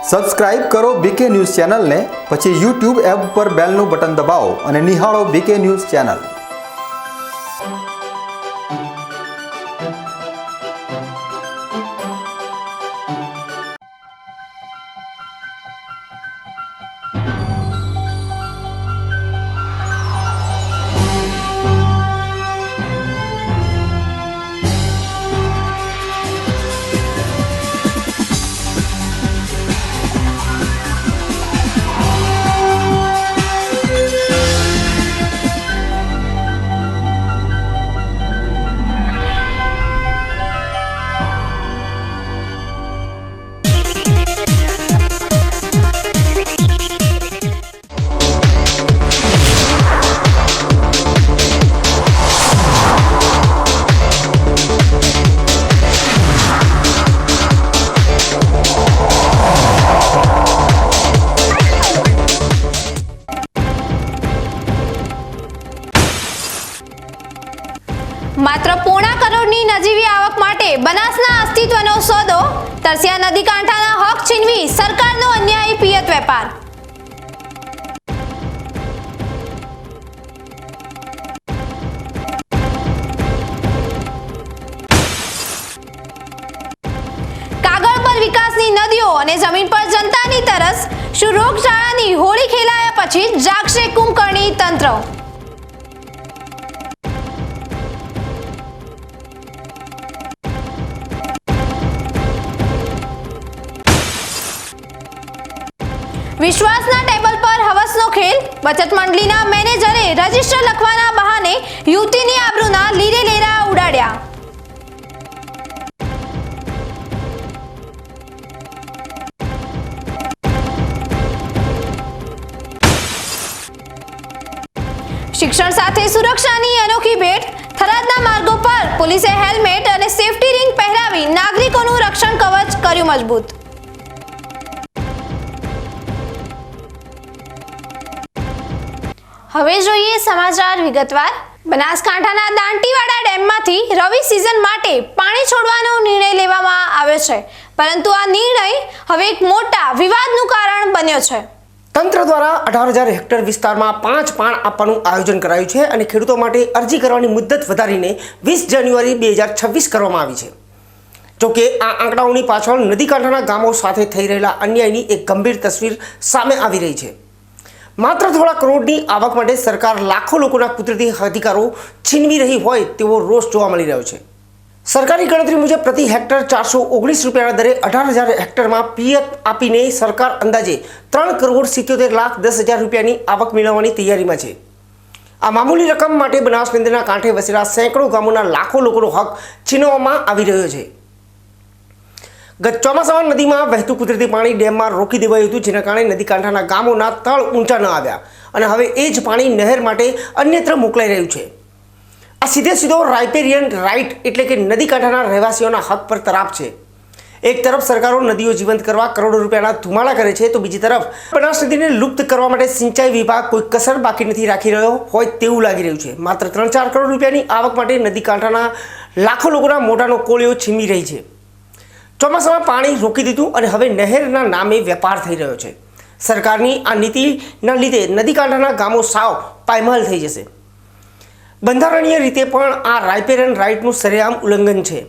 Subscribe કરો બીકે news ચેનલને, પછી YouTube એપ પર બેલનું બટન દબાવો અને નિહાળો બીકે ન્યૂઝ ચેનલ। માત્ર પોણા કરોડની નજીવી આવક માટે બનાસના અસ્તિત્વનો સોદો, તરસ્યા નદી કાંઠાના હક છીનવી સરકારનો અન્યાયી પિયત વેપાર। કાગળ પર વિકાસની નદીઓ અને જમીન પર જનતાની તરસ, શું રોગચાળાની હોળી ખેલાયા પછી જાગશે કુંભકર્ણી તંત્ર? વિશ્વાસના ટેબલ પર હવસનો ખેલ, બચત મંડળીના મેનેજરે રજિસ્ટર લખવાના બહાને યુવતીની આબરૂના લીરે લેરા ઉડાડ્યા। શિક્ષણ સાથે સુરક્ષાની અનોખી ભેટ, થરાદના માર્ગો પર પોલીસે હેલ્મેટ અને સેફટી રિંગ પહેરાવી નાગરિકોનું રક્ષણ કવચ કર્યું મજબૂત। હવે જોઈએ સમાચાર વિગતવાર। બનાસકાંઠાના દાંતીવાડા ડેમમાંથી રવિ સિઝન માટે પાણી છોડવાનો નિર્ણય લેવામાં આવ્યો છે, પરંતુ આ નિર્ણય હવે એક મોટા વિવાદનું કારણ બન્યો છે। તંત્ર દ્વારા 18,000 હેક્ટર વિસ્તારમાં 5 પાણ આપવાનું આયોજન કરાયું છે અને ખેડૂતો માટે અરજી કરવાની મુદત વધારીને 20 જાન્યુઆરી 2026 કરવામાં આવી છે। જોકે આ આંકડાઓની પાછળ નદી કાંઠાના ગામો સાથે થઈ રહેલા અન્યાયની એક ગંભીર તસવીર સામે આવી રહી છે। માત્ર થોડા કરોડની આવક માટે સરકાર લાખો લોકોના કુદરતી અધિકારો છીનવી રહી હોય તેવો રોષ જોવા મળી રહ્યો છે। સરકારી ગણતરી મુજબ પ્રતિ હેક્ટર 419 રૂપિયાના દરે 18,000 હેક્ટરમાં પિયત આપીને સરકાર અંદાજે 3,77,10,000 રૂપિયાની આવક મેળવવાની તૈયારીમાં છે। આ મામૂલી રકમ માટે બનાસ નદીના કાંઠે વસેલા સેંકડો ગામોના લાખો લોકોનો હક છીનવવામાં આવી રહ્યો છે। ગત ચોમાસામાં નદીમાં વહેતું કુદરતી પાણી ડેમમાં રોકી દેવાયું હતું, જેના કારણે નદી કાંઠાના ગામોના તળ ઊંચા ન આવ્યા અને હવે એ જ પાણી નહેર માટે અન્યત્ર મોકલાઈ રહ્યું છે। આ સીધો રાઇપેરિયન રાઇટ એટલે કે નદી કાંઠાના રહેવાસીઓના હક પર તરાપ છે। એક તરફ સરકારો નદીઓ જીવંત કરવા કરોડો રૂપિયાના ધુમાડા કરે છે, તો બીજી તરફ બનાસ નદીને લુપ્ત કરવા માટે સિંચાઈ વિભાગ કોઈ કસર બાકી નથી રાખી રહ્યો હોય તેવું લાગી રહ્યું છે। માત્ર 3-4 કરોડ રૂપિયાની આવક માટે નદી કાંઠાના લાખો લોકોના મોઢાનો કોળિયો છીનવી રહી છે। ચોમાસામાં પાણી રોકી દીધું અને હવે નહેરના નામે વેપાર થઈ રહ્યો છે। સરકારની આ નીતિના લીધે નદી કાંઠાના ગામો સાવ પાયમાલ થઈ જશે। બંધારણીય રીતે પણ આ રાઇપેરિયન રાઇટનું સરેઆમ ઉલ્લંઘન છે।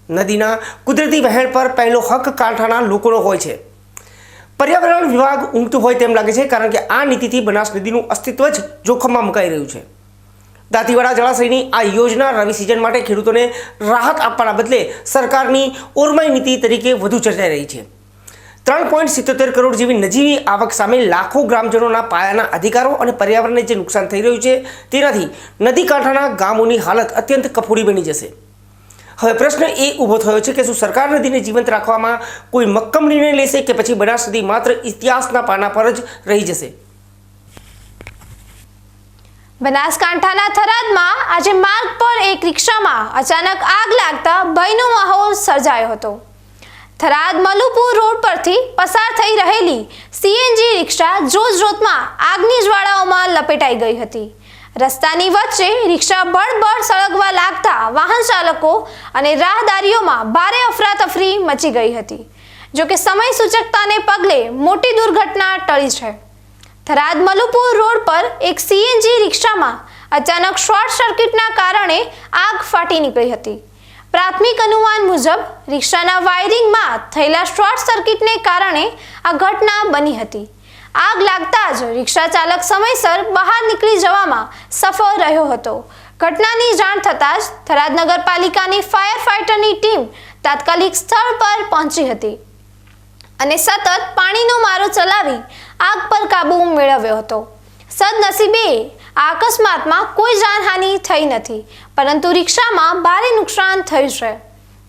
નદીના કુદરતી વહેણ પર પહેલો હક કાંઠાના લોકોનો હોય છે। પર્યાવરણ વિભાગ ઊંઘતું હોય તેમ લાગે છે, કારણ કે આ નીતિથી બનાસ નદીનું અસ્તિત્વ જ જોખમમાં મુકાઈ રહ્યું છે। દાંતીવાડા જળાશયની આ યોજના રવિ સિઝન માટે ખેડૂતોને રાહત આપવાના બદલે સરકારની ઓરમાઈ નીતિ તરીકે વધુ ચર્ચાઈ રહી છે। 3.77 કરોડ જેવી નજીવી આવક સામે લાખો ગ્રામજનોના પાયાના અધિકારો અને પર્યાવરણને જે નુકસાન થઈ રહ્યું છે, તેનાથી નદી કાંઠાના ગામોની હાલત અત્યંત કફોડી બની જશે। હવે પ્રશ્ન એ ઊભો થયો છે કે શું સરકાર નદીને જીવંત રાખવામાં કોઈ મક્કમ નિર્ણય લેશે કે પછી બનાસ નદી માત્ર ઇતિહાસના પાના પર જ રહી જશે? બનાસકાંઠાના થરાદમાં આજે માર્ગ પર એક રિક્ષામાં અચાનક આગ લાગતા ભયનો માહોલ સર્જાયો હતો। થરાદ મલુપુર રોડ પરથી પસાર થઈ રહેલી સીએનજી રિક્ષા જોતજોતમાં આગની જ્વાળાઓમાં લપેટાઈ ગઈ હતી। રસ્તાની વચ્ચે રિક્ષા બળબડ સળગવા લાગતા વાહન ચાલકો અને રાહદારીઓમાં ભારે અફરાતફરી મચી ગઈ હતી। જો કે સમય સૂચકતાને પગલે મોટી દુર્ઘટના ટળી છે. થરાદ મલુપુર રોડ પર એક સીએનજી રિક્ષામાં અચાનક શોર્ટ સર્કિટના કારણે આગ ફાટી નીકળી હતી. પ્રાથમિક અનુમાન મુજબ રિક્ષાના વાયરિંગમાં થયેલા શોર્ટ સર્કિટને કારણે આ ઘટના બની હતી. આગ લાગતા જ રિક્ષા ચાલક સમયસર બહાર નીકળી જવામાં સફળ રહ્યો હતો. ઘટનાની જાણ થતાં જ થરાદ નગરપાલિકાની ફાયર ફાઇટરની ટીમ તાત્કાલિક સ્થળ પર પહોંચી હતી અને સતત પાણીનો મારો ચલાવી આગ પર કાબૂ મેળવ્યો હતો. સદનસીબે આ અકસ્માતમાં કોઈ જાનહાનિ થઈ નથી, પરંતુ રિક્ષામાં ભારે નુકસાન થયું છે.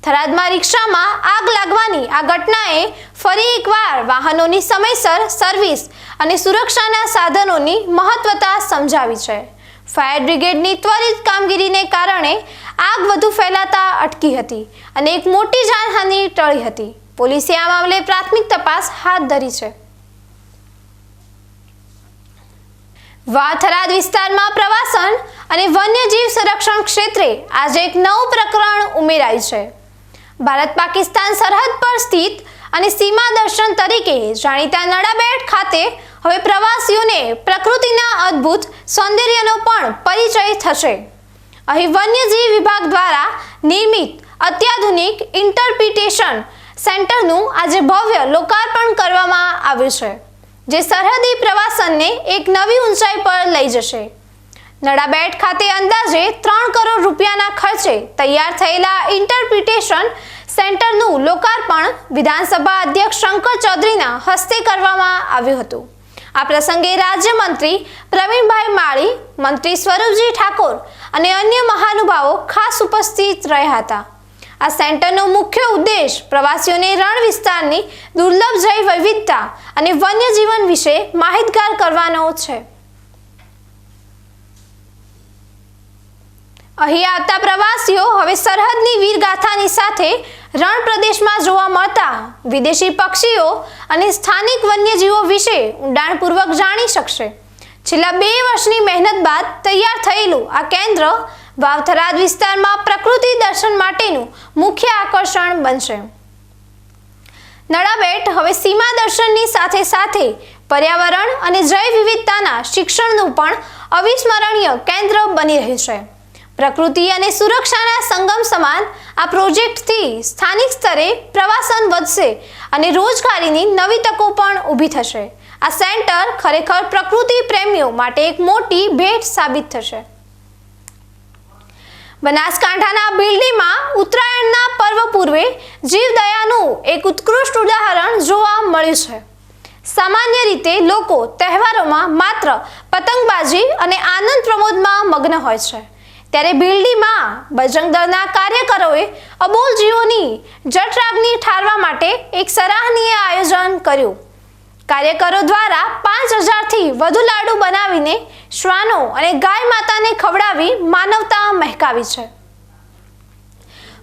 થરાદમાં રિક્ષામાં આગ લાગવાની આ ઘટનાએ ફરી એકવાર વાહનોની સમયસર સર્વિસ અને સુરક્ષાના સાધનોની મહત્વતા સમજાવી છે. ફાયર બ્રિગેડની ત્વરિત કામગીરીને કારણે આગ વધુ ફેલાતા અટકી હતી અને એક મોટી જાનહાનિ ટળી હતી. પોલીસે આ મામલે પ્રાથમિક તપાસ હાથ ધરી છે. થરાદ વિસ્તારમાં પ્રવાસન અને વન્યજીવ સંરક્ષણ ક્ષેત્રે આજે એક નવું પ્રકરણ ઉમેરાયું છે. ભારત પાકિસ્તાન સરહદ પર સ્થિત અને સીમા દર્શન તરીકે જાણીતા નડાબેટ ખાતે હવે પ્રવાસીઓને પ્રકૃતિના અદ્ભુત સૌંદર્યનો પણ પરિચય થશે. અહીં વન્યજીવ વિભાગ દ્વારા નિર્મિત અત્યાધુનિક ઇન્ટરપ્રિટેશન સેન્ટરનું આજે ભવ્ય લોકાર્પણ કરવામાં આવ્યું છે, જે સરહદી પ્રવાસનને એક નવી ઊંચાઈ પર લઈ જશે. નડાબેટ ખાતે અંદાજે 3 કરોડ રૂપિયાના ખર્ચે તૈયાર થયેલા ઇન્ટરપ્રિટેશન સેન્ટરનું લોકાર્પણ વિધાનસભા અધ્યક્ષ શંકર ચૌધરીના હસ્તે કરવામાં આવ્યું હતું. આ પ્રસંગે રાજ્યમંત્રી પ્રવીણભાઈ માળી, મંત્રી સ્વરૂપજી ઠાકોર અને અન્ય મહાનુભાવો ખાસ ઉપસ્થિત રહ્યા હતા. આ સેન્ટરનો મુખ્ય ઉદ્દેશ પ્રવાસીઓને રણ વિસ્તારની દુર્લભ જૈવ વિવિધતા અને વન્યજીવન વિશે માહિતગાર કરવાનો છે. અહીં આવતા પ્રવાસીઓ હવે સરહદની વીરગાથાની સાથે રણ પ્રદેશમાં જોવા મળતા વિદેશી પક્ષીઓ અને સ્થાનિક વન્યજીવો વિશે ઊંડાણપૂર્વક જાણી શકશે. છેલ્લા 2 વર્ષની મહેનત બાદ તૈયાર થયેલું આ કેન્દ્ર થરાદ વિસ્તારમાં પ્રકૃતિ દર્શન માટેનું મુખ્ય આકર્ષણ બનશે. નડાબેટ હવે સીમા દર્શનની સાથે સાથે પર્યાવરણ અને જૈવ વિવિધતાના શિક્ષણનું પણ અવિસ્મરણીય કેન્દ્ર બની રહ્યું છે. પ્રકૃતિ અને સુરક્ષાના સંગમ સમાન આ પ્રોજેક્ટથી સ્થાનિક સ્તરે પ્રવાસન વધશે અને રોજગારીની નવી તકો પણ ઊભી થશે. આ સેન્ટર ખરેખર પ્રકૃતિ પ્રેમીઓ માટે એક મોટી ભેટ સાબિત થશે. બનાસકાંઠાના બિલડીમાં ઉત્તરાયણના પર્વ પૂર્વે જીવદયાનું એક ઉત્કૃષ્ટ ઉદાહરણ જોવા મળ્યું છે. સામાન્ય રીતે લોકો તહેવારોમાં માત્ર પતંગબાજી અને આનંદ પ્રમોદમાં મગ્ન હોય છે, ત્યારે બિલડીમાં બજરંગ દળના કાર્યકરોએ અબોલ જીવોની જઠરાગ્નિ ઠારવા માટે એક સરાહનીય આયોજન કર્યું. કાર્યકરો દ્વારા 5000થી વધુ લાડુ બનાવીને શ્વાનો અને ગાય માતાને ખવડાવી માનવતા મહેકાવી છે.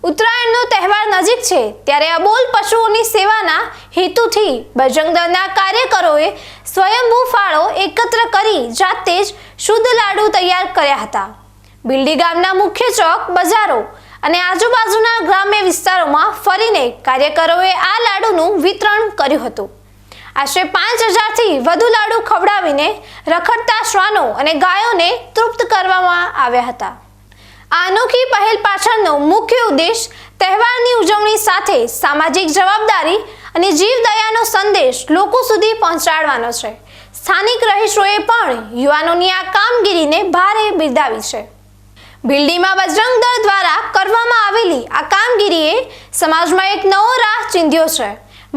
ઉત્તરાયણનો તહેવાર નજીક છે, ત્યારે અબોલ પશુઓની સેવાના હેતુથી બજરંગ દળના કાર્યકરોએ સ્વયંભૂ ફાળો એકત્ર કરી જાતે જ શુદ્ધ લાડુ તૈયાર કર્યા હતા. બિલડી ગામના મુખ્ય ચોક, બજારો અને આજુબાજુના ગ્રામ્ય વિસ્તારોમાં ફરીને કાર્યકરોએ આ લાડુનું વિતરણ કર્યું હતું. આશરે 5000થી વધુ લાડુ ખવડાવીને રખડતા શ્વાનો અને ગાયોને તૃપ્ત કરવામાં આવ્યા હતા. આ અનોખી પહેલ પાછળનો મુખ્ય ઉદ્દેશ તહેવારની ઉજવણી સાથે સામાજિક જવાબદારી અને જીવદયાનો સંદેશ લોકો સુધી પહોંચાડવાનો છે. સ્થાનિક રહીશોએ પણ યુવાનોની આ કામગીરીને ભારે બિરદાવી છે. બિલડીમાં બજરંગ દળ દ્વારા કરવામાં આવેલી આ કામગીરીએ સમાજમાં એક નવો રાહ ચીંધ્યો છે.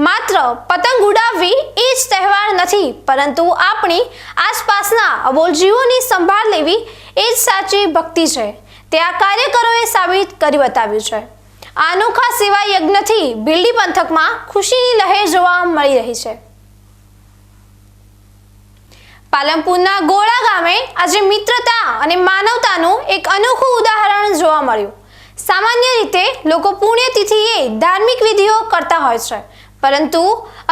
માત્ર પતંગ ઉડાવવી એ જ તહેવાર નથી, પરંતુ આપણી આસપાસના અબોલ જીવોની સંભાળ લેવી એ જ સાચી ભક્તિ છે. તે આ કાર્યકરોએ સાબિત કરી બતાવ્યું છે. આ અનોખા સેવા યજ્ઞથી બિલડી પંથકમાં ખુશીની લહેર જોવા મળી રહી છે. પાલનપુરના ગોળા ગામે આજે મિત્રતા અને માનવતાનું એક અનોખું ઉદાહરણ જોવા મળ્યું. સામાન્ય રીતે લોકો પુણ્યતિથિએ ધાર્મિક વિધિઓ કરતા હોય છે, પરંતુ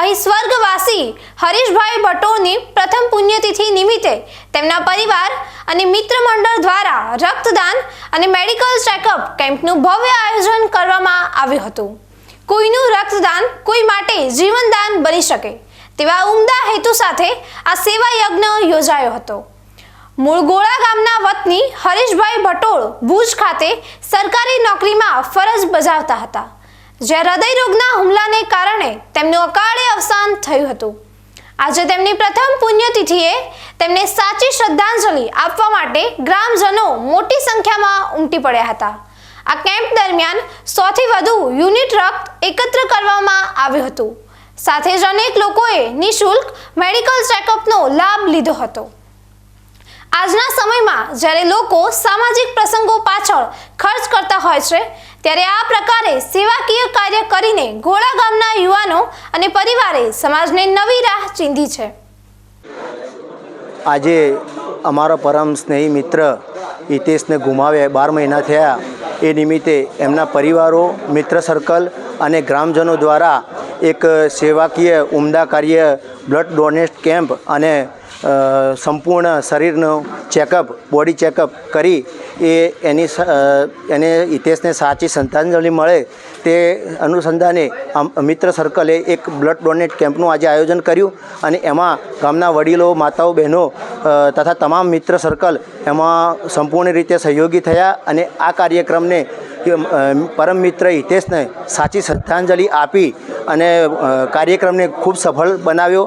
અહીં સ્વર્ગવાસી હરીશભાઈ ભટ્ટોની પ્રથમ પુણ્યતિથિ નિમિત્તે તેમના પરિવાર અને મિત્ર મંડળ દ્વારા રક્તદાન અને મેડિકલ ચેકઅપ કેમ્પનું ભવ્ય આયોજન કરવામાં આવ્યું હતું. કોઈનું રક્તદાન કોઈ માટે જીવનદાન બની શકે તેવા ઉમદા હેતુ સાથે આ સેવા યજ્ઞ યોજાયો હતો. મૂળ ગોળા ગામના વતની હરીશભાઈ ભટોળ ભુજ ખાતે સરકારી નોકરીમાં ફરજ બજાવતા હતા, જ્યાં હૃદય રોગના હુમલાને કારણે તેમનું અકાળે અવસાન થયું હતું. આજે તેમની પ્રથમ પુણ્યતિથિએ તેમને સાચી શ્રદ્ધાંજલિ આપવા માટે ગ્રામજનો મોટી સંખ્યામાં ઉમટી પડ્યા હતા. આ કેમ્પ દરમિયાન 100 થી વધુ યુનિટ રક્ત એકત્ર કરવામાં આવ્યું હતું. સાથે જ અનેક લોકોએ નિઃશુલ્ક મેડિકલ ચેકઅપનો લાભ લીધો હતો. આજના સમયમાં જ્યારે લોકો સામાજિક પ્રસંગો પાછળ ખર્ચ કરતા હોય છે, ત્યારે આ પ્રકારે સેવાકીય કાર્ય કરીને ગોળા ગામના યુવાનો અને પરિવારે સમાજને નવી રાહ ચીંધી છે. આજે અમારો પરમ સ્નેહી મિત્ર હિતેશને ગુમાવ્યા 12 મહિના થયા. એ નિમિત્તે એમના પરિવારો, મિત્ર સર્કલ અને ગ્રામજનો દ્વારા એક સેવાકીય ઉમદા કાર્ય બ્લડ ડોનેટ કેમ્પ અને સંપૂર્ણ શરીરનું ચેકઅપ, બોડી ચેકઅપ કરી એને હિતેશને સાચી શ્રદ્ધાંજલિ મળે તે અનુસંધાને મિત્ર સર્કલે એક બ્લડ ડોનેટ કેમ્પનું આજે આયોજન કર્યું અને એમાં ગામના વડીલો, માતાઓ, બહેનો તથા તમામ મિત્ર સર્કલ એમાં સંપૂર્ણ રીતે સહયોગી થયા અને આ કાર્યક્રમને પરમ મિત્ર હિતેશને સાચી શ્રદ્ધાંજલિ આપી અને કાર્યક્રમને ખૂબ સફળ બનાવ્યો.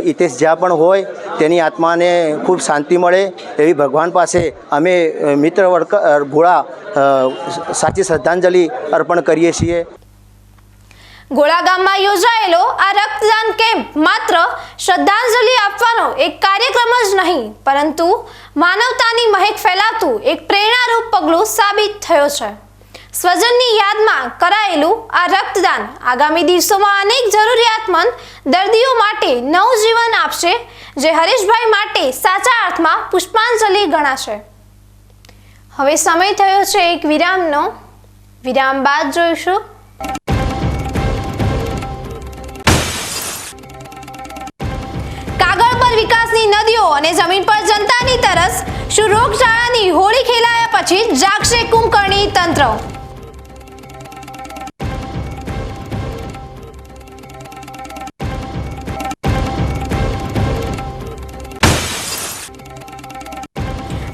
હિતેશ જ્યાં પણ હોય તેની આત્માને ખૂબ શાંતિ મળે એવી ભગવાન પાસે અમે મિત્ર ગોળા સાચી શ્રદ્ધાંજલિ અર્પણ કરીએ છીએ. ગોળા ગામમાં યોજાયેલો આ રક્તદાન કેમ્પ માત્ર શ્રદ્ધાંજલિ આપવાનો એક કાર્યક્રમ જ નહીં, પરંતુ માનવતાની મહેક ફેલાવતું એક પ્રેરણારૂપ પગલું સાબિત થયો છે. સ્વજનની યાદમાં કરાયેલું આ રક્તદાન આગામી દિવસોમાં અનેક જરૂરિયાતમંદ દર્દીઓ માટે નવું જીવન આપશે, જે હરીશભાઈ માટે સાચા અર્થમાં પુષ્પાંજલિ ગણાશે. હવે સમય થયો છે એક વિરામનો. વિરામ બાદ જોઈશું કાગળ પર વિકાસની નદીઓ અને જમીન પર જનતાની તરસ. શું રોગચાળાની હોળી ખેલાયા પછી જાગશે કુંભકર્ણી તંત્ર?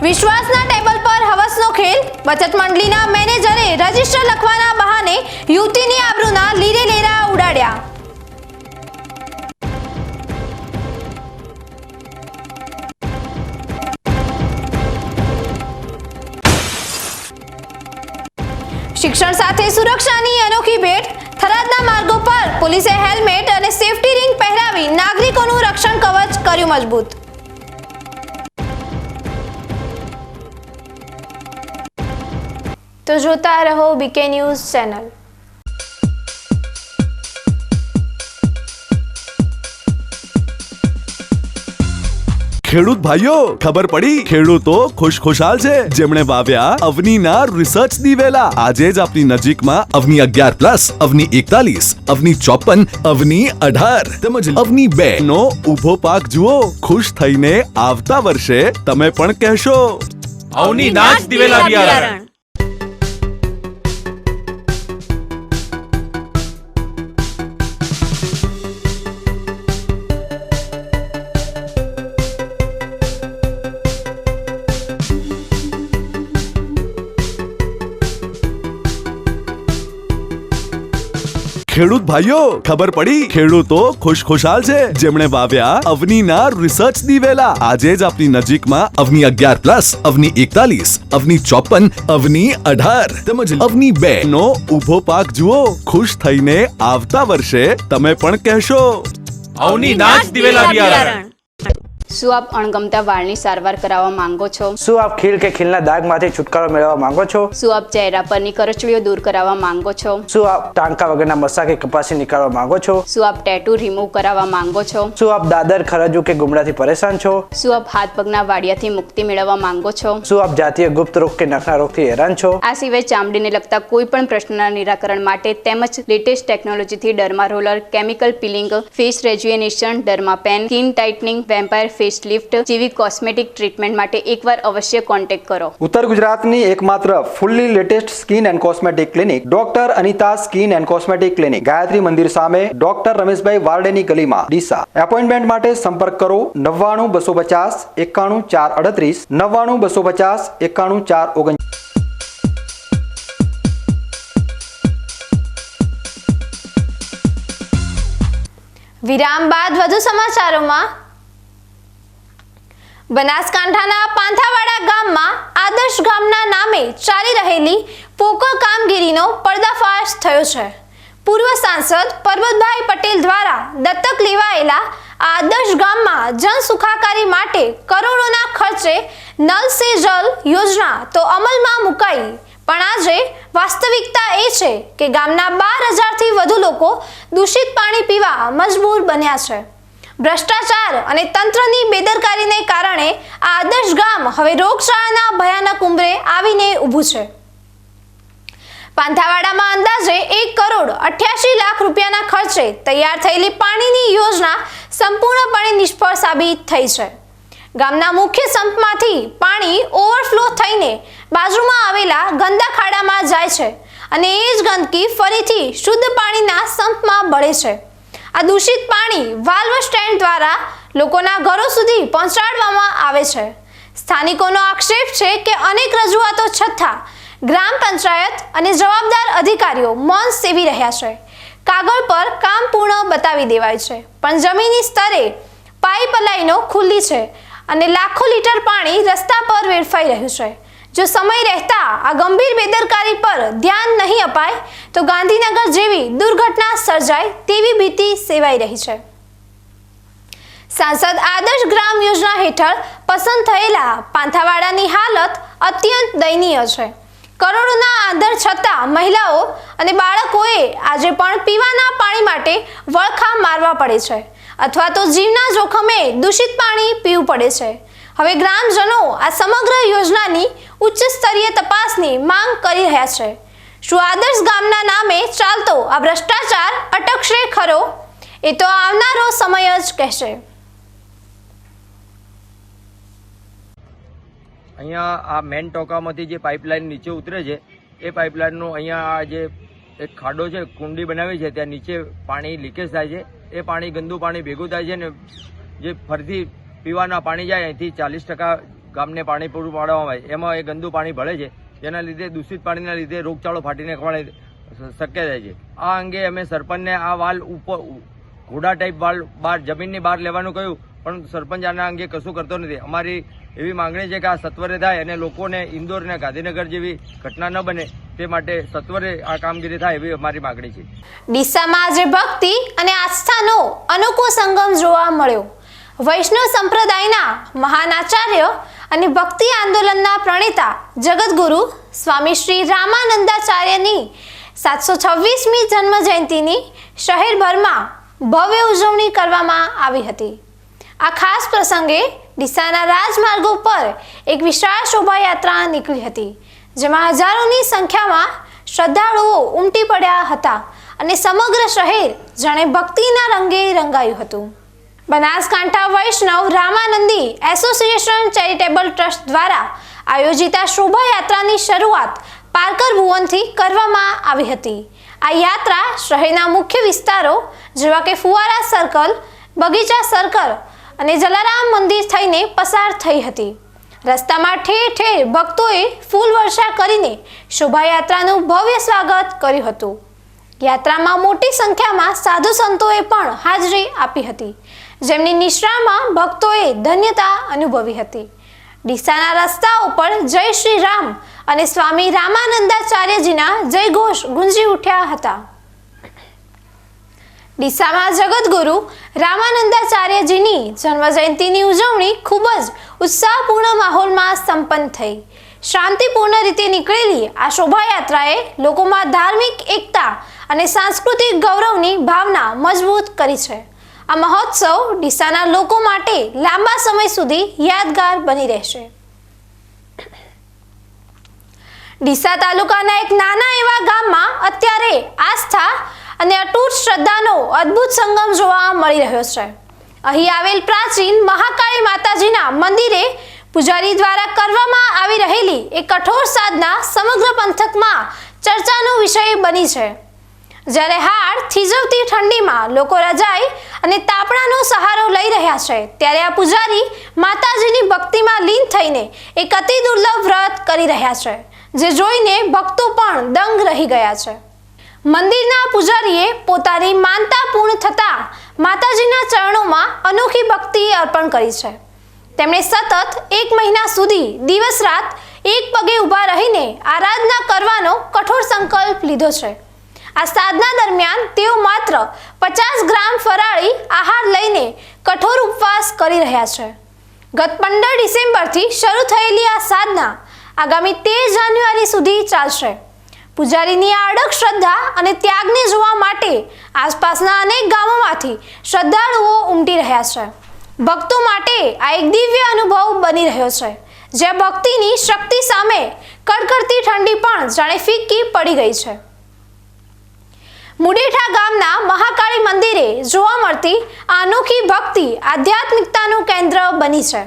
વિશ્વાસના ટેબલ પર હવસનો ખેલ. બચત મંડળીના મેનેજરે રજિસ્ટર લખવાના બહાને યુવતીની આબરૂના લીરે લેરા ઉડાડ્યા. શિક્ષણ સાથે સુરક્ષાની અનોખી ભેટ. થરાદના માર્ગો પર પોલીસે હેલ્મેટ અને સેફટી રિંગ પહેરાવી નાગરિકોનું રક્ષણ કવચ કર્યું મજબૂત. તો જોતા રહો બીકે ન્યૂઝ ચેનલ. ખેડૂત ભાઈઓ, ખબર પડી? ખેડૂતો ખુશખુશાલ છે જેમણે વાવ્યા અવનીના રિસર્ચ દિવેલા. આજે જ આપની નજીકમાં અવની 11+, અવની 41, અવની 54, અવની 18 તેમજ અવની 2 નો ઊભો પાક જુઓ. ખુશ થઈને આવતા વર્ષે તમે પણ કહેશો અવની નાચ દિવેલા બિયારણ. ખેડૂત ભાઈઓ, ખબર પડી? ખેડૂતો ખુશખુશાલ છે જેમણે વાવ્યા અવનીના રિસર્ચ દિવેલા. આજે જ આપની નજીકમાં અવની 11+, અવની 41, અવની 54, અવની 18 તેમજ અવની 2 નો ઊભો પાક જુઓ. ખુશ થઈને આવતા વર્ષે તમે પણ કહેશો અવની નાચ દિવેલા બિયારણ. શું આપ અણગમતા વાળની સારવાર કરાવવા માંગો છો? શું આપ ખીલ કે ખીલના દાગમાંથી છુટકારો મેળવવા માંગો છો? શું આપ ચહેરા પરની કરચલીઓ દૂર કરાવવા માંગો છો? શું આપ ટાંકા વગરના મસા કે કપાસી નીકાળવા માંગો છો? શું આપ ટેટુ રિમૂવ કરાવવા માંગો છો? શું આપ દાદર, ખરજુ કે ગુમડાથી પરેશાન છો? શું આપ હાથ પગના વાડિયાથી મુક્તિ મેળવવા માંગો છો? શું આપ જાતીય ગુપ્ત રોગ કે નખના રોગથી હેરાન છો? આ સિવાય ચામડીને લગતા કોઈ પણ પ્રશ્નના નિરાકરણ માટે તેમજ લેટેસ્ટ ટેકનોલોજીથી derma roller, chemical peeling, face rejuvenation, derma pen, skin tightening, vampire facelift જેવી કોસ્મેટિક ટ્રીટમેન્ટ માટે એકવાર અવશ્ય કોન્ટેક્ટ કરો. ઉત્તર ગુજરાતની એકમાત્ર fully latest skin and cosmetic clinic doctor Anita skin and cosmetic clinic, Gayatri મંદિર સામે, ડોક્ટર રમેશભાઈ વારડેની ગલીમાં, ડીસા. એપોઇન્ટમેન્ટ માટે સંપર્ક કરો 99 250 91 438 99 250 91 439. વિરામ બાદ વધુ સમાચારોમાં. બનાસકાંઠાના પાંથાવાડા ગામમાં આદર્શ ગામના નામે ચાલી રહેલી પોકળ કામગીરીનો પર્દાફાશ થયો છે. પૂર્વ સાંસદ પરબતભાઈ પટેલ દ્વારા દત્તક લેવાયેલા આદર્શ ગામમાં જન સુખાકારી માટે કરોડોના ખર્ચે નલ સે જલ યોજના તો અમલમાં મુકાઈ, પણ આજે વાસ્તવિકતા એ છે કે ગામના 12,000થી વધુ લોકો દૂષિત પાણી પીવા મજબૂર બન્યા છે. ભ્રષ્ટાચાર અને તંત્રની બેદરકારીને કારણે આ આદર્શ ગામ હવે રોગચાળાના ભયાનક ઉંબરે આવીને ઊભું છે. પાંથાવાડામાં અંદાજે 1,88,00,000 રૂપિયાના ખર્ચે તૈયાર થયેલી પાણીની યોજના સંપૂર્ણપણે નિષ્ફળ સાબિત થઈ છે. ગામના મુખ્ય સંપમાંથી પાણી ઓવરફ્લો થઈને બાજુમાં આવેલા ગંદા ખાડામાં જાય છે અને એ જ ગંદકી ફરીથી શુદ્ધ પાણીના સંપમાં ભળે છે. આ દૂષિત પાણી વાલ્વ સ્ટેન્ડ દ્વારા લોકોના ઘરો સુધી પહોંચાડવામાં આવે છે. સ્થાનિકોનો આક્ષેપ છે કે અનેક રજૂઆતો છતાં ગ્રામ પંચાયત અને જવાબદાર અધિકારીઓ મૌન સેવી રહ્યા છે. કાગળ પર કામ પૂર્ણ બતાવી દેવાય છે, પણ જમીની સ્તરે પાઇપલાઇનો ખુલ્લી છે અને લાખો લીટર પાણી રસ્તા પર વેડફાઈ રહ્યું છે. જો સમય રહેતા આ ગંભીર બેદરકારી પર ધ્યાન નહીં અપાય તો ગાંધીનગર જેવી દુર્ઘટના સર્જાય તેવી ભીતિ સેવાઈ રહી છે. સાંસદ આદર્શ ગ્રામ યોજના હેઠળ પસંદ થયેલા પાંથાવાડાની હાલત અત્યંત દયનીય છે. કરોડોના આદર છતાં મહિલાઓ અને બાળકોએ આજે પણ પીવાના પાણી માટે વળખા મારવા પડે છે અથવા તો જીવના જોખમે દૂષિત પાણી પીવું પડે છે. હવે ગ્રામજનો આ સમગ્ર યોજનાની ઉચ્ચ સ્તરીય તપાસની માંગ કરી રહ્યા છે. શું આદર્શ ગામના નામે ચાલતો આ ભ્રષ્ટાચાર અટકશે ખરો? એ તો આવનારો સમય જ કહેશે. અહીંયા આ મેન ટોકામાંથી જે પાઇપલાઇન નીચે ઉતરે છે એ પાઇપલાઇનનું અહીંયા આ જે એક ખાડો છે, કુંડી બનાવી છે, ત્યાં નીચે પાણી લીકેજ થાય છે. એ પાણી ગંદુ પાણી ભેગું થાય છે ને જે ફરીથી પીવાના પાણી જાય અહીંથી 40% ગામને પાણી પૂરું પાડવામાં આવે એમાં એ ગંદુ પાણી ભળે છે, જેના લીધે દૂષિત પાણીના લીધે રોગચાળો ફાટીને શક્ય થાય છે. આ અંગે અમે સરપંચને આ વાલ ઉપર ઘોડા ટાઈપ વાલ બહાર જમીનની બહાર લેવાનું કહ્યું, પણ સરપંચ આના અંગે કશું કરતો નથી. અમારી એવી માંગણી છે કે આ સત્વરે થાય અને લોકોને ઇન્દોર અને ગાંધીનગર જેવી ઘટના ન બને તે માટે સત્વરે આ કામગીરી થાય એવી અમારી માંગણી છે. ડીસામાં આજે ભક્તિ અને આસ્થાનો અનોખો સંગમ જોવા મળ્યો. વૈષ્ણવ સંપ્રદાયના મહાન આચાર્ય અને ભક્તિ આંદોલનના પ્રણેતા જગતગુરુ સ્વામી શ્રી રામાનંદાચાર્યની 726મી જન્મ જયંતિની શહેરભરમાં ભવ્ય ઉજવણી કરવામાં આવી હતી. આ ખાસ પ્રસંગે ડીસાના રાજમાર્ગો પર એક વિશાળ શોભાયાત્રા નીકળી હતી, જેમાં હજારોની સંખ્યામાં શ્રદ્ધાળુઓ ઉમટી પડ્યા હતા અને સમગ્ર શહેર જાણે ભક્તિના રંગે રંગાયું હતું. બનાસકાંઠા વૈષ્ણવ રામાનંદી એસોસિએશન ચેરિટેબલ ટ્રસ્ટ દ્વારા આયોજિત આ શોભાયાત્રાની શરૂઆત પારકર ભુવનથી કરવામાં આવી હતી. આ યાત્રા શહેરના મુખ્ય વિસ્તારો જેવા કે ફુવારા સર્કલ, બગીચા સર્કલ અને જલારામ મંદિર થઈને પસાર થઈ હતી. રસ્તામાં ઠેર ઠેર ભક્તોએ ફૂલ વર્ષા કરીને શોભાયાત્રાનું ભવ્ય સ્વાગત કર્યું હતું. યાત્રામાં મોટી સંખ્યામાં સાધુ સંતોએ પણ હાજરી આપી હતી, જેમની નિશ્રામાં ભક્તોએ ધન્યતા અનુભવી હતી. ડીસાના રસ્તાઓ પર જય શ્રી રામ અને સ્વામી રામાનંદાચાર્યજીના જયઘોષ ગુંજી ઉઠ્યા હતા. ડીસામાં જગતગુરુ રામાનંદાચાર્યજીની જન્મજયંતિની ઉજવણી ખૂબ જ ઉત્સાહપૂર્ણ માહોલમાં સંપન્ન થઈ. શાંતિપૂર્ણ રીતે નીકળેલી આ શોભાયાત્રાએ લોકોમાં ધાર્મિક એકતા અને સાંસ્કૃતિક ગૌરવની ભાવના મજબૂત કરી છે. આ મહોત્સવ ડીસાના લોકો માટે લાંબા સમય સુધી યાદગાર બની રહેશે. ડીસા તાલુકાના એક નાના એવા ગામમાં અત્યારે આસ્થા અને અતૂટ શ્રદ્ધાનો અદ્ભુત સંગમ જોવા મળી રહ્યો છે. અહીં આવેલ પ્રાચીન મહાકાળી માતાજીના મંદિરે પૂજારી દ્વારા કરવામાં આવી રહેલી એક કઠોર સાધના સમગ્ર પંથકમાં ચર્ચાનો વિષય બની છે। જ્યારે હાડ થીજવતી ઠંડીમાં લોકો રજાઈ અને તાપણાનો સહારો લઈ રહ્યા છે, ત્યારે આ પૂજારી માતાજીની ભક્તિમાં લીન થઈને એક અતિ દુર્લભ વ્રત કરી રહ્યા છે, જે જોઈને ભક્તો પણ દંગ રહી ગયા છે। મંદિરના પૂજારીએ પોતાની માનતા પૂર્ણ થતા માતાજીના ચરણોમાં અનોખી ભક્તિ અર્પણ કરી છે। તેમણે સતત 1 મહિના સુધી દિવસ રાત એક પગે ઊભા રહીને આરાધના કરવાનો કઠોર સંકલ્પ લીધો છે। આ સાધના દરમિયાન તેઓ માત્ર 50 ગ્રામ ફરાળી આહાર લઈને કઠોર ઉપવાસ કરી રહ્યા છે। ગત 15 ડિસેમ્બરથી શરૂ થયેલી આ સાધના આગામી 13 જાન્યુઆરી સુધી ચાલશે। પૂજારીની આ અડગ શ્રદ્ધા અને ત્યાગને જોવા માટે આસપાસના અનેક ગામોમાંથી શ્રદ્ધાળુઓ ઉમટી રહ્યા છે। ભક્તો માટે આ એક દિવ્ય અનુભવ બની રહ્યો છે, જ્યાં ભક્તિની શક્તિ સામે કડકડતી ઠંડી પણ જાણે ફીકી પડી ગઈ છે। મુડેઠા ગામના મહાકાળી મંદિરે જોવા મળતી આ અનોખી ભક્તિ આધ્યાત્મિકતાનું કેન્દ્ર બની છે।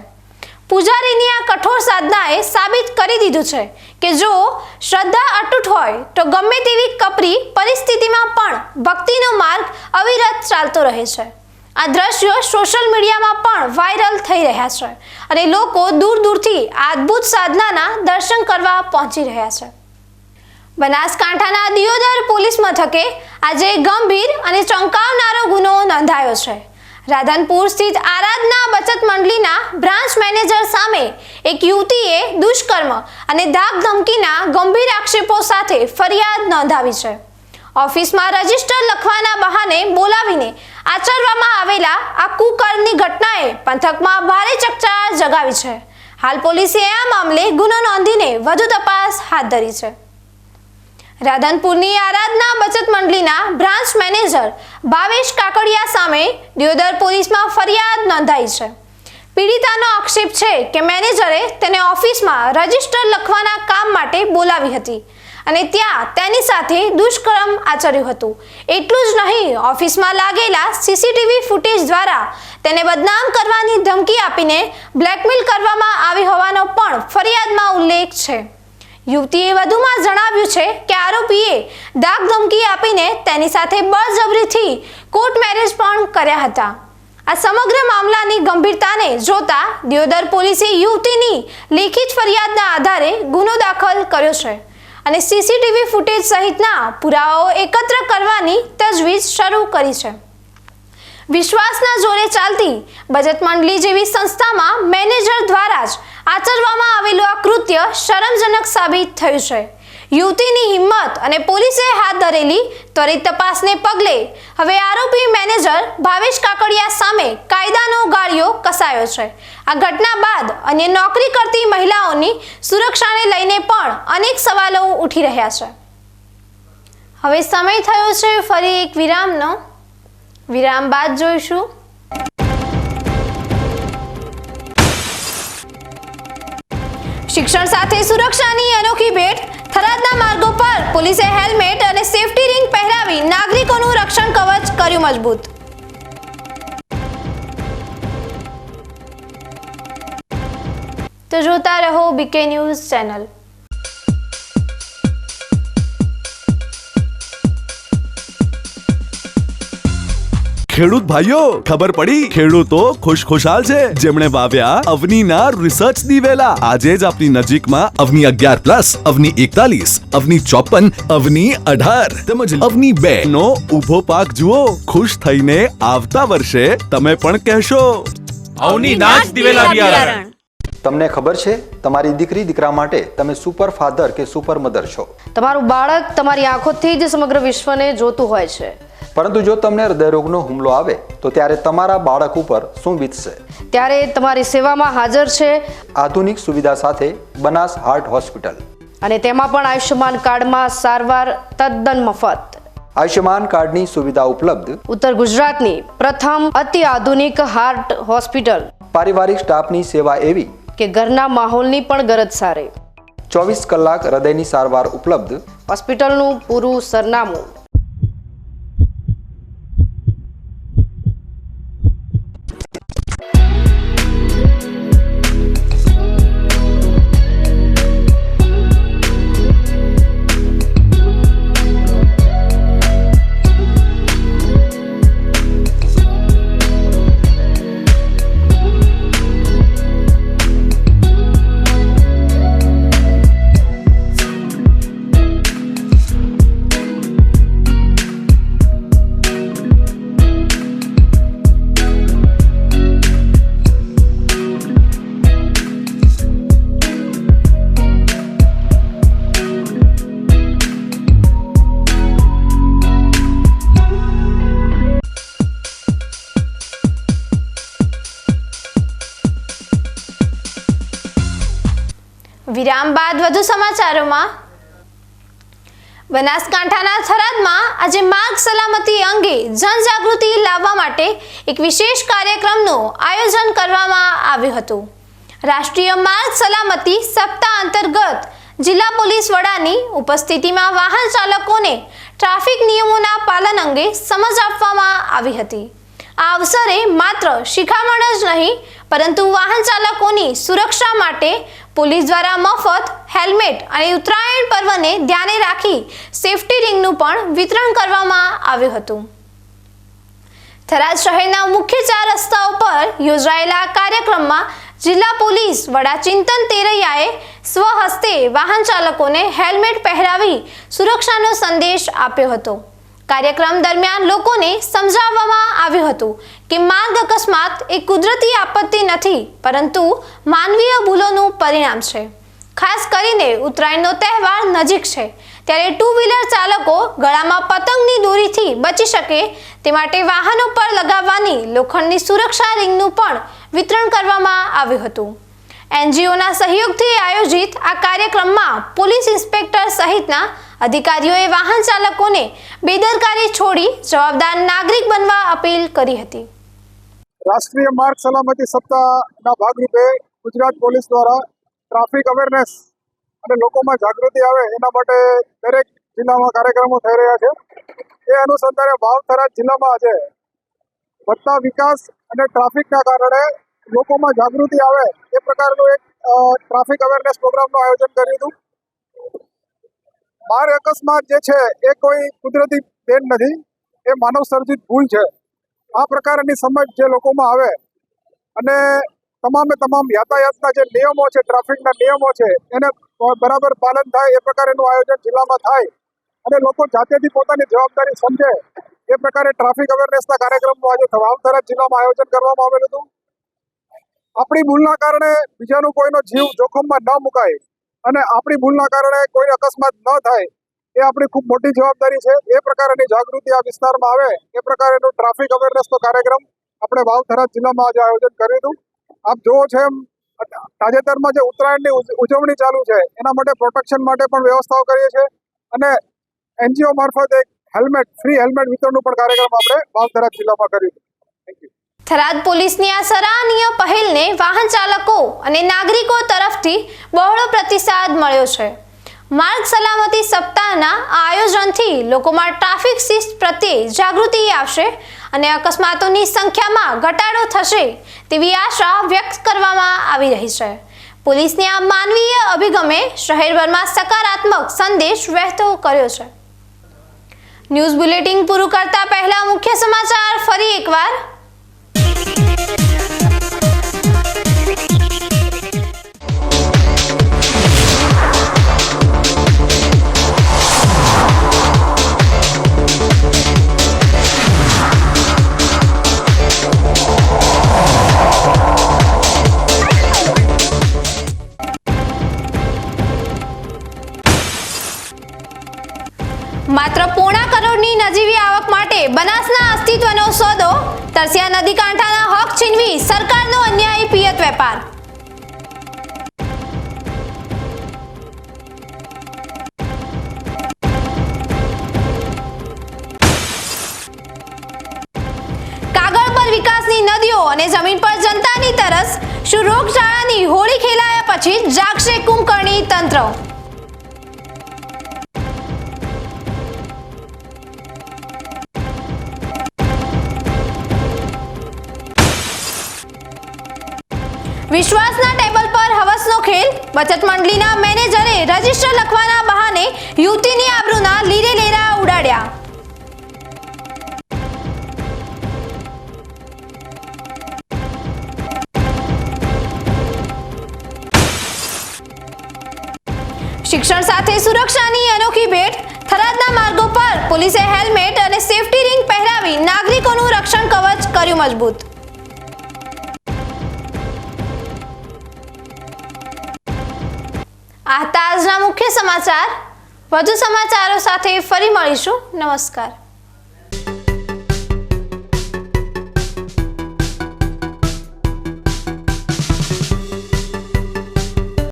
પૂજારીની આ કઠોર સાધનાએ સાબિત કરી દીધું છે કે જો શ્રદ્ધા અતૂટ હોય તો ગમે તેવી કપરી પરિસ્થિતિમાં પણ ભક્તિનો માર્ગ અવિરત ચાલતો રહે છે। આ દ્રશ્યો સોશિયલ મીડિયામાં પણ વાયરલ થઈ રહ્યા છે અને લોકો દૂર દૂરથી આ અદ્ભુત સાધનાના દર્શન કરવા પહોંચી રહ્યા છે। બનાસકાંઠાના દિયોદર પોલીસ મથકે આજે ગંભીર અને ચોંકાવનારો ગુનો નોંધાયો છે। રાધનપુર સ્થિત આરાધના બચત મંડળીના બ્રાન્ચ મેનેજર સામે એક યુવતીએ દુષ્કર્મ અને ધાક ધમકીના ગંભીર આક્ષેપો સાથે ફરિયાદ નોંધાવી છે। ઓફિસમાં રજીસ્ટર લખવાના બહાને બોલાવીને આચરવામાં આવેલા આ કુકર્મની ઘટનાએ પંથકમાં ભારે ચકચાર જગાવી છે। હાલ પોલીસે આ મામલે ગુનો નોંધીને વધુ તપાસ હાથ ધરી છે। રાધનપુરની આરાધના બચત મંડળીના બ્રાન્ચ મેનેજર ભાવેશ કાકડિયા સામે દિયોદર પોલીસમાં ફરિયાદ નોંધાઈ છે। પીડિતાનો આક્ષેપ છે કે મેનેજરે તેને ઓફિસમાં રજીસ્ટર લખવાના કામ માટે બોલાવી હતી અને ત્યાં તેની સાથે દુષ્કર્મ આચર્યું હતું। એટલું જ નહીં, ઓફિસમાં લાગેલા સીસીટીવી ફૂટેજ દ્વારા તેને બદનામ કરવાની ધમકી આપીને બ્લેકમેલ કરવામાં આવી હોવાનો પણ ફરિયાદમાં ઉલ્લેખ છે। યુવતીએ વધુમાં જણાવ્યું છે કે આરોપીએ ધાક ધમકી આપીને તેની સાથે બળજબરીથી કોર્ટ મેરેજ પણ કર્યા હતા। આ સમગ્ર મામલાની ગંભીરતાને જોતા દિયોદર પોલીસે યુવતીની લેખિત ફરિયાદના આધારે ગુનો દાખલ કર્યો છે અને સીસીટીવી ફૂટેજ સહિતના પુરાવાઓ એકત્ર કરવાની તજવીજ શરૂ કરી છે। વિશ્વાસના જોરે ચાલતી બચત મંડળી જેવી સંસ્થામાં મેનેજર દ્વારા જ આચરવામાં આવેલું આ કૃત્ય શરમજનક સાબિત થયું છે। યુવતીની હિંમત અને પોલીસે હાથ ધરેલી ત્વરિત તપાસને પગલે હવે આરોપી મેનેજર ભાવેશ કાકડિયા સામે કાયદાનો ગાળિયો કસાયો છે। આ ઘટના બાદ અન્ય નોકરી કરતી મહિલાઓની સુરક્ષાને લઈને પણ અનેક સવાલો ઉઠી રહ્યા છે। હવે સમય થયો છે ફરી એક વિરામનો। વિરામ બાદ જોઈશું શિક્ષણ સાથે સુરક્ષાની અનોખી ભેટ। થરાદના માર્ગો પર પોલીસે હેલ્મેટ અને સેફટી રિંગ પહેરાવી નાગરિકોનું રક્ષણ કવચ કર્યું મજબૂત। તો જોતા રહો બીકે ન્યૂઝ ચેનલ। ખેડૂત ભાઈઓ, ખબર પડી? ખેડૂતો ખુશખુશાલ છે, જેમણે વાવ્યા અવનીના રિસર્ચ દિવેલા। આજે જ આપની નજીકમાં અવની 11+, અવની 41, અવની 54, અવની 18 તેમજ અવની 2 નો ઊભો પાક જુઓ। ખુશ થઈને આવતા વર્ષે તમે પણ કહેશો અવની નાચ દિવેલા બિયારણ। તમને ખબર છે તમારી દીકરી દીકરા માટે તમે સુપર ફાધર કે સુપર મધર છો। તમારું બાળક તમારી આંખોથી જ સમગ્ર વિશ્વને જોતું હોય છે, પરંતુ જો તમને હૃદયરોગનો હુમલો આવે તો ત્યારે તમારા બાળક ઉપર શું વીતશે? ત્યારે તમારી સેવામાં હાજર છે આધુનિક સુવિધા સાથે બનાસ હાર્ટ હોસ્પિટલ, અને તેમાં પણ આયુષ્યમાન કાર્ડમાં સારવાર તદ્દન મફત। આયુષ્યમાન કાર્ડની સુવિધા ઉપલબ્ધ ઉત્તર ગુજરાતની પ્રથમ અતિ આધુનિક હાર્ટ હોસ્પિટલ। પારિવારિક સ્ટાફની સેવા એવી કે ઘરના માહોલની પણ ગરજ સારે। 24 કલાક હૃદયની સારવાર ઉપલબ્ધ। હોસ્પિટલનું પૂરું સરનામું વિરામ બાદ વધુ સમાચારોમાં બનાસકાંઠાના થરાદમાં આજે માર્ગ સલામતી અંગે જનજાગૃતિ લાવવા માટે એક વિશેષ કાર્યક્રમનું આયોજન કરવામાં આવ્યું હતું. રાષ્ટ્રીય માર્ગ સલામતી સપ્તાહ અંતર્ગત જિલ્લા પોલીસ વડાની ઉપસ્થિતિમાં વાહન ચાલકોને ટ્રાફિક નિયમોના પાલન અંગે સમજ આપવામાં આવી હતી. આ અવસરે માત્ર શિખામણ જ નહીં પરંતુ વાહન ચાલકોની સુરક્ષા માટે પોલીસ દ્વારા મફત હેલ્મેટ અને ઉત્તરાયણ પર્વને ધ્યાને રાખી સેફટી રિંગનું પણ વિતરણ કરવામાં આવ્યું હતું. થરાદ શહેરના મુખ્ય 4 રસ્તાઓ પર યોજાયેલા કાર્યક્રમમાં જિલ્લા પોલીસ વડા ચિંતન તેરૈયાએ સ્વહસ્તે વાહન ચાલકોને હેલ્મેટ પહેરાવી સુરક્ષાનો સંદેશ આપ્યો હતો. કાર્યક્રમ દરમિયાન લોકોને સમજાવવામાં આવ્યું હતું કે માર્ગ અકસ્માત એ કુદરતી આપત્તિ નથી પરંતુ માનવીય ભૂલોનું પરિણામ છે. ખાસ કરીને ઉત્તરાયણનો તહેવાર નજીક છે ત્યારે 2-વ્હીલર ચાલકો ગળામાં પતંગની દોરીથી બચી શકે તે માટે વાહનો પર લગાવવાની લોખંડની સુરક્ષા રિંગનું પણ વિતરણ કરવામાં આવ્યું હતું. એનજીઓના સહયોગથી આયોજિત આ કાર્યક્રમમાં પોલીસ ઇન્સ્પેક્ટર સહિતના અધિકારીઓએ વાહન ચાલકોને બેદરકારી છોડી જવાબદાર નાગરિક બનવા અપીલ કરી હતી. રાષ્ટ્રીય માર્ગ સલામતી સપ્તાહના ભાગરૂપે ગુજરાત પોલીસ દ્વારા ટ્રાફિક અવેરનેસ અને લોકોમાં જાગૃતિ આવે એના માટે દરેક જિલ્લામાં કાર્યક્રમો થઈ રહ્યા છે. એ અનુસંધાને વાવ થરાદ જિલ્લામાં આજે વધતા વિકાસ અને ટ્રાફિકના કારણે લોકોમાં જાગૃતિ આવે એ પ્રકારનું એક ટ્રાફિક અવેરનેસ પ્રોગ્રામનું આયોજન કર્યું હતું. માર્ગ અકસ્માત જે છે એ કોઈ કુદરતી દેન નથી, એ માનવ સર્જિત ભૂલ છે. આ પ્રકારની સમજ જે લોકોમાં આવે અને તમામ યાતાયાતના જે નિયમો છે, ટ્રાફિકના નિયમો છે એને બરાબર પાલન થાય એ પ્રકારનું આયોજન જિલ્લામાં થાય અને લોકો જાતેથી પોતાની જવાબદારી સમજે એ પ્રકારે ટ્રાફિક અવેરનેસના કાર્યક્રમનું આજે વાવ થરાદ જિલ્લામાં આયોજન કરવામાં આવેલું હતું. આપણી ભૂલના કારણે બીજાનો કોઈનો જીવ જોખમમાં ન મુકાય અને આપણી ભૂલના કારણે કોઈ અકસ્માત ન થાય એ આપણી ખૂબ મોટી જવાબદારી છે. એ પ્રકારની જાગૃતિ આ વિસ્તારમાં આવે એ પ્રકારનો ટ્રાફિક અવેરનેસનો કાર્યક્રમ આપણે વાવ થરાદ જિલ્લામાં આજે આયોજન કર્યું હતું. આપ જોવો છો એમ તાજેતરમાં જે ઉત્તરાયણની ઉજવણી ચાલુ છે એના માટે પ્રોટેક્શન માટે પણ વ્યવસ્થાઓ કરીએ છીએ અને એનજીઓ મારફત એક ફ્રી હેલ્મેટ વિતરણનું પણ કાર્યક્રમ આપણે વાવ થરાદ જિલ્લામાં કર્યું હતું. Thank you. થરાદ પોલીસની આ સરાહનીય પહેલને વાહન ચાલકો અને નાગરિકો તરફથી બહોળો પ્રતિસાદ મળ્યો છે. માર્ગ સલામતી સપ્તાહના આ આયોજનથી લોકોમાં ટ્રાફિક શિસ્ત પ્રત્યે જાગૃતિ આવશે અને અકસ્માતોની સંખ્યામાં ઘટાડો થશે તેવી આશા વ્યક્ત કરવામાં આવી રહી છે. પોલીસની આ માનવીય અભિગમે શહેરભરમાં સકારાત્મક સંદેશ વહેતો કર્યો છે. ન્યૂઝ બુલેટિન પૂરું કરતા પહેલા મુખ્ય સમાચાર ફરી એકવાર. માત્ર 1.25 કરોડની નજીવી આવક માટે બનાસના અસ્તિત્વનો સોદો, તરસિયા નદી કાંઠાના હક છીનવી સરકારનો અન્યાયી પિયત વેપાર. કાગળ પર વિકાસની નદીઓ અને જમીન પર જનતાની તરસ. શું રોગચાળાની હોળી ખેલાયા પછી જાગશે કુંભકર્ણી તંત્ર? વિશ્વાસના ટેબલ પર હવસનો ખેલ. બચત મંડળીના મેનેજરે રજિસ્ટર લખવાના બહાને યુવતીની આબરૂના લીરે લેરા ઉડાડ્યા. શિક્ષણ સાથે સુરક્ષાની અનોખી ભેટ. થરાદના માર્ગો પર પોલીસે હેલ્મેટ અને સેફટી રિંગ પહેરાવી નાગરિકોનું રક્ષણ કવચ કર્યું મજબૂત. આ હતા આજના મુખ્ય સમાચાર. વધુ સમાચારો સાથે ફરી મળીશું. નમસ્કાર.